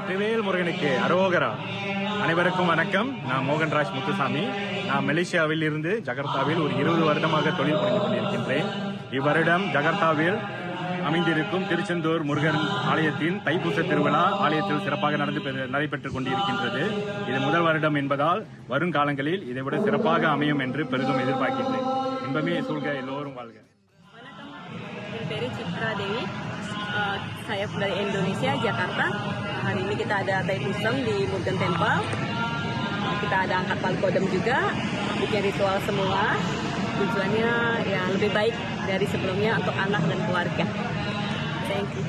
வெற்றிவேல் முருகனுக்கு அரோகரா. அனைவருக்கும் வணக்கம். நான் மோகன்ராஜ் முத்துசாமி. நான் மலேசியாவில் இருந்து ஜகர்த்தாவில் ஒரு 20 வருடமாக தொழில் புரிந்து கொண்டிருக்கின்றேன். இவ்வருடம் ஜகர்த்தாவில் அமைந்திருக்கும் திருச்செந்தூர் முருகன் ஆலயத்தின் தைப்பூச திருவிழா ஆலயத்தில் சிறப்பாக நடைபெற்றுக் கொண்டிருக்கின்றது. இது முதல் வருடம் என்பதால் வருங்காலங்களில் இதைவிட சிறப்பாக அமையும் என்று பெரிதும் எதிர்பார்க்கின்றேன். இன்பமே சூழ்க, எல்லோரும் வாழ்க. Saya dari Indonesia, Jakarta. Hari ini kita ada Thaipusam di Mugen Temple. Kita ada angkat palkodam juga, bikin ritual semua. Tujuannya ya lebih baik dari sebelumnya untuk anak dan keluarga. Thank you.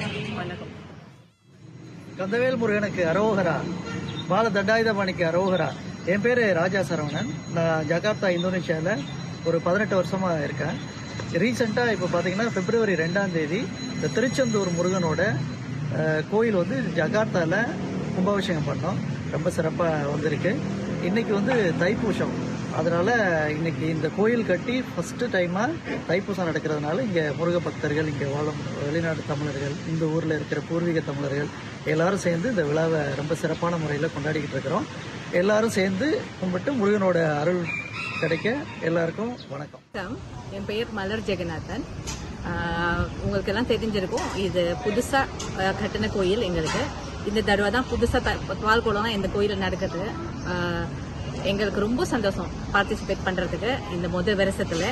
Kandavel முருகனுக்கு அரோகரா, பால தண்டாயுதபாணிக்கு அரோகரா. என் பேர் ராஜா சரவணன். நான் Jakarta இந்தோனேஷியாவில் ஒரு 18 வருஷமாக இருக்கேன். ரீசெண்டாக இப்போ பார்த்தீங்கன்னா February 2ஆம் தேதி இந்த திருச்செந்தூர் முருகனோட கோயில் வந்து ஜகார்த்தாவில் கும்பாபிஷேகம் பண்ணோம். ரொம்ப சிறப்பாக வந்திருக்கு. இன்றைக்கி வந்து தைப்பூசம், அதனால் இன்றைக்கி இந்த கோயில் கட்டி ஃபஸ்ட்டு டைமாக தைப்பூசம் நடக்கிறதுனால இங்கே முருக பக்தர்கள், இங்கே வாழும் வெளிநாடு தமிழர்கள், இந்த ஊரில் இருக்கிற பூர்வீக தமிழர்கள் எல்லாரும் சேர்ந்து இந்த விழாவை ரொம்ப சிறப்பான முறையில் கொண்டாடிக்கிட்டு இருக்கிறோம். எல்லாரும் சேர்ந்து கும்பிட்டு முருகனோட அருள் கிடைக்க எல்லாருக்கும் வணக்கம். என் பெயர் மலர் ஜெகநாதன். உங்களுக்கு எல்லாம் தெரிஞ்சிருக்கும், இது புதுசா கட்டின கோயில். எங்களுக்கு இந்த தடவை தான் புதுசா பால்குளம் இந்த கோயில் நடக்குது. எங்களுக்கு ரொம்ப சந்தோஷம் பார்ட்டிசிபேட் பண்றதுக்கு இந்த முதல் வருஷத்துல.